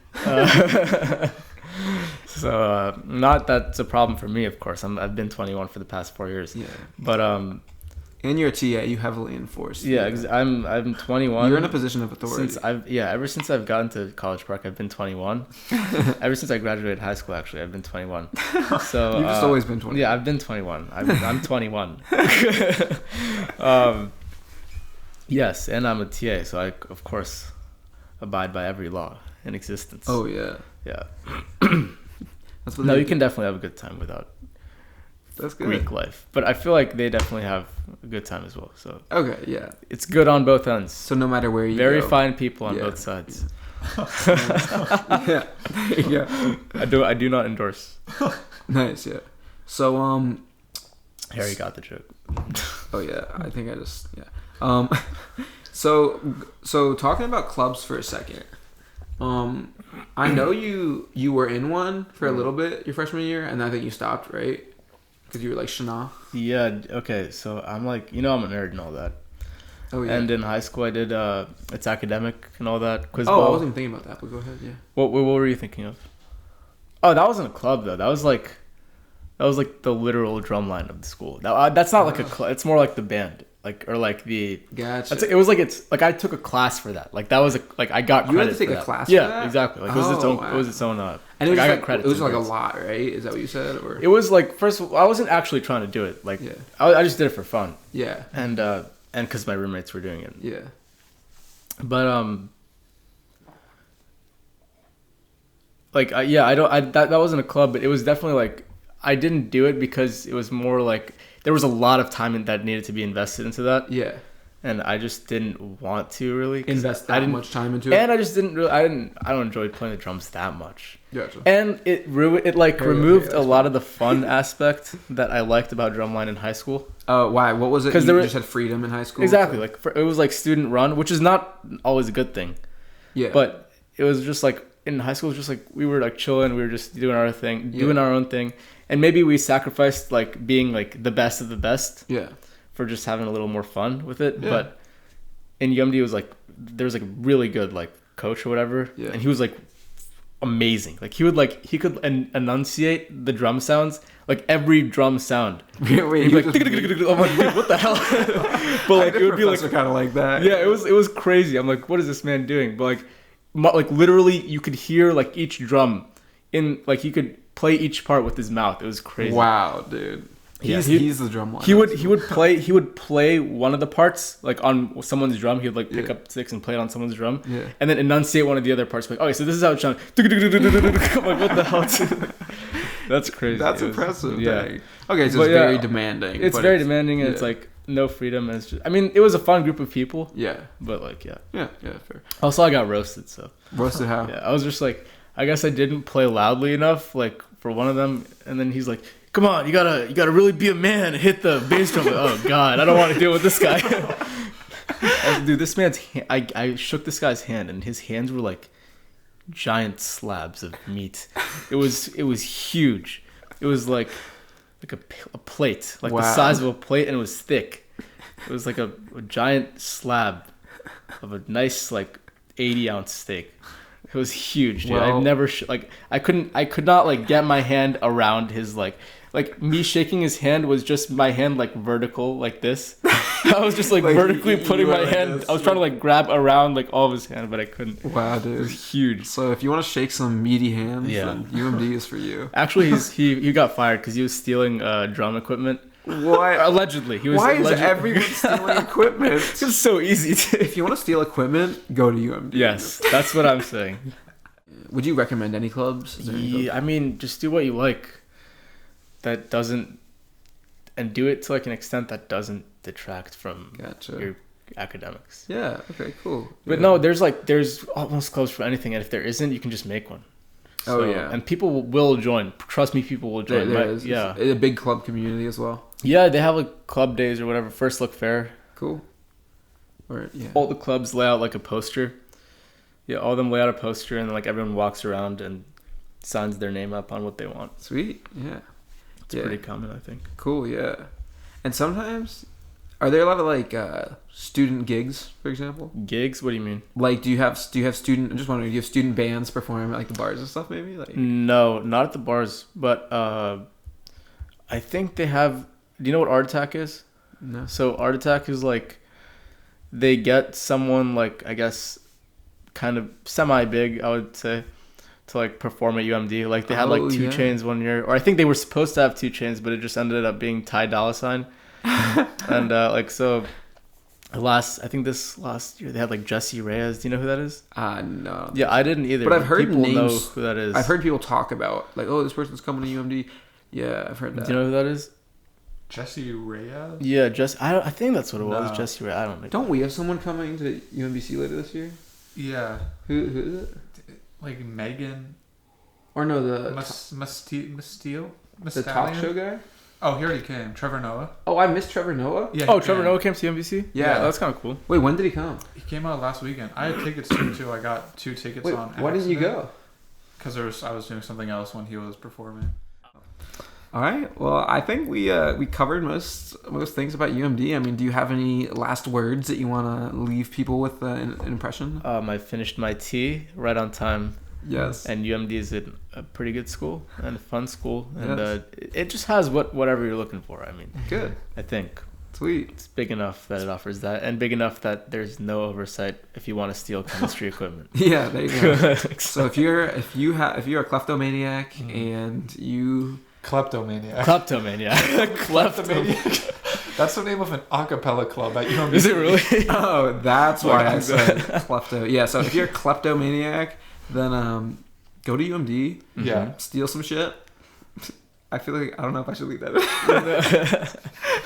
So not that's a problem for me, of course. I've been 21 for the past 4 years. Yeah. But and you're a TA, you heavily enforce. Yeah, I'm 21. You're in a position of authority. Ever since I've gotten to College Park, I've been 21. Ever since I graduated high school, actually, I've been 21. So you've just always been 21. Yeah, I've been 21. I'm 21. Yes, and I'm a TA, so I of course abide by every law in existence. Oh yeah. Yeah. That's what no, you can definitely have a good time without That's good. Greek life, but I feel like they definitely have a good time as well. So okay, yeah, it's good on both ends. So no matter where you very go. fine people on both sides. Yeah, there you go. I do not endorse. Nice, yeah. So Harry got the joke. Oh yeah, I think I just So talking about clubs for a second. I know you were in one for a little bit your freshman year, and I think you stopped, right? Because you were like Shana. Yeah. Okay. So I'm like, I'm a nerd and all that. Oh yeah. And in high school, I did it's academic and all that quiz I ball. wasn't even thinking about that, but go ahead. Yeah. What were you thinking of? Oh, that wasn't a club though. That was like the literal drum line of the school. That's not like a club. It's more like the band. or like the. Gotcha. It was like I took a class for that. Like that was I got credit. You had to take for a that. class for Yeah, that? exactly. Like it was its own. And it was I like, got credit. it was for like a grades. lot, right? Is that what you said? Or It was like first of all, I wasn't actually trying to do it. Like I just did it for fun. Yeah. And because my roommates were doing it. Yeah. But that wasn't a club, but it was definitely like I didn't do it because it was more like there was a lot of time that needed to be invested into that. Yeah. And I just didn't want to really invest that much time into it. And I just didn't really. I don't enjoy playing the drums that much. Gotcha. And it removed a lot of the fun aspect that I liked about drumline in high school. Oh, why? What was it? Because you just had freedom in high school. Exactly. Like it was like student run, which is not always a good thing. Yeah. But it was just like in high school, it was just like we were like chilling. We were just doing our thing, doing our own thing, and maybe we sacrificed like being like the best of the best. Yeah. For just having a little more fun with it. Yeah. But in UMD it was like there was like a really good like coach or whatever. Yeah. And he was like amazing. Like he could enunciate the drum sounds, like every drum sound. Wait, he'd be like, I'm like, dude, what the hell? But like it would be like kind of like that. Yeah, it was crazy. I'm like, what is this man doing? But like literally you could hear like each drum in like he could play each part with his mouth. It was crazy. Wow, dude. He's the drum line. He would play one of the parts like on someone's drum. He would like pick up sticks and play it on someone's drum, and then enunciate one of the other parts. Like, okay, so this is how it sounds. I'm like, what the hell? That's crazy. That's impressive. Yeah. Dang. Okay, so it's very demanding. It's very demanding, and it's like no freedom. And it's just, I mean, it was a fun group of people. Yeah. But like, yeah, fair. Also, I got roasted. So roasted how? Yeah, I was just like, I guess I didn't play loudly enough, like for one of them, and then he's like, come on, you gotta really be a man and hit the bass drum. Like, oh God, I don't want to deal with this guy. Dude, this man's hand, I shook this guy's hand, and his hands were like giant slabs of meat. It was huge. It was like a plate, like the size of a plate, and it was thick. It was like a giant slab of a nice like 80-ounce steak. It was huge, dude. Well, I never I could not like get my hand around his like me shaking his hand was just my hand like vertical like this. I was just like vertically putting my hand. I was trying to like grab around like all of his hand, but I couldn't. Wow, dude, it was huge. So if you want to shake some meaty hands, then UMD is for you. Actually, he got fired because he was stealing drum equipment. What? Allegedly, he was. Why is everyone stealing equipment? It's so easy. If you want to steal equipment, go to UMD. Yes, that's what I'm saying. Would you recommend any clubs? Yeah, I mean, just do what you like. That doesn't, and do it to like an extent that doesn't detract from your academics. Yeah. Okay. Cool. But no, there's almost clubs for anything, and if there isn't, you can just make one. So, and people will join. Trust me, people will join. There is. Yeah, it's a big club community as well. Yeah, they have like club days or whatever. First look fair. Cool. All the clubs lay out like a poster. Yeah, all of them lay out a poster, and like everyone walks around and signs their name up on what they want. Sweet. Yeah. It's pretty common, I think. Cool. Yeah. And sometimes, are there a lot of like student gigs, for example? Gigs? What do you mean? Like, do you have student? I'm just wondering. Do you have student bands perform at like the bars and stuff? Maybe like. No, not at the bars, but I think they have. Do you know what Art Attack is? No. So Art Attack is like, they get someone like, I guess, kind of semi big, I would say, to like perform at UMD. Like they had like 2 Chainz one year, or I think they were supposed to have 2 Chainz, but it just ended up being Ty Dolla $ign. And like so, I think this last year they had like Jesse Reyes. Do you know who that is? No. Yeah, I didn't either. But I've heard people names. Know who that is. I've heard people talk about like, oh, this person's coming to UMD. Yeah, I've heard that. Do you know who that is? Jesse Reyes? Yeah, I think that's what it was. Jesse Reyes. I don't know. Don't we have someone coming to UMBC later this year? Yeah. Who is it? Like Megan. Or no, the Mastille? The talk show guy? Oh, he already came. Trevor Noah. Oh, I missed Trevor Noah? Yeah. Trevor Noah came to UMBC? Yeah. That's kind of cool. Wait, when did he come? He came out last weekend. I had tickets to him too. I got 2 tickets on accident. Why didn't you go? Because I was doing something else when he was performing. All right. Well, I think we covered most things about UMD. I mean, do you have any last words that you want to leave people with an impression? I finished my tea right on time. Yes. And UMD is a pretty good school and a fun school, and it just has whatever you're looking for. I mean, good. I think. Sweet. It's big enough that it offers that, and big enough that there's no oversight if you want to steal chemistry equipment. Yeah, there you go. So if you're a kleptomaniac and you Kleptomaniac. Kleptomaniac. That's the name of an a cappella club at UMD. Is it really? Oh, that's why I said klepto. Yeah, so if you're a kleptomaniac, then go to UMD. Yeah. Steal some shit. I feel like I don't know if I should leave that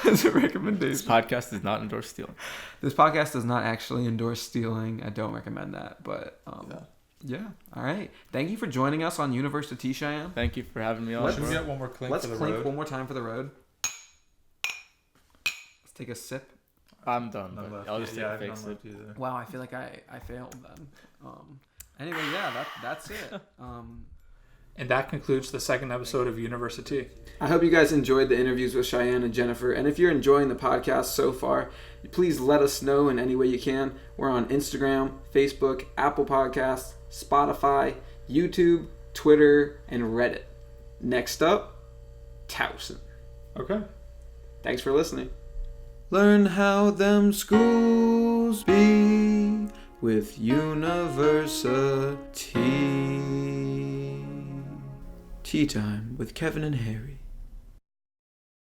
as a recommendation. This podcast does not endorse stealing. This podcast does not actually endorse stealing. I don't recommend that, but yeah. All right. Thank you for joining us on Universi-Tea, Cheyenne. Thank you for having me on. Should we get one more clink Let's for the clink road? one more time for the road. Let's take a sip. I'm done. But I'll just take a fake sip. Wow, I feel like I failed then. Anyway, yeah, that's it. And that concludes the second episode of Universi-Tea. I hope you guys enjoyed the interviews with Cheyenne and Jennifer. And if you're enjoying the podcast so far, please let us know in any way you can. We're on Instagram, Facebook, Apple Podcasts, Spotify, YouTube, Twitter, and Reddit. Next up, Towson. Okay. Thanks for listening. Learn how them schools be with Universi-Tea. Tea time with Kevin and Harry.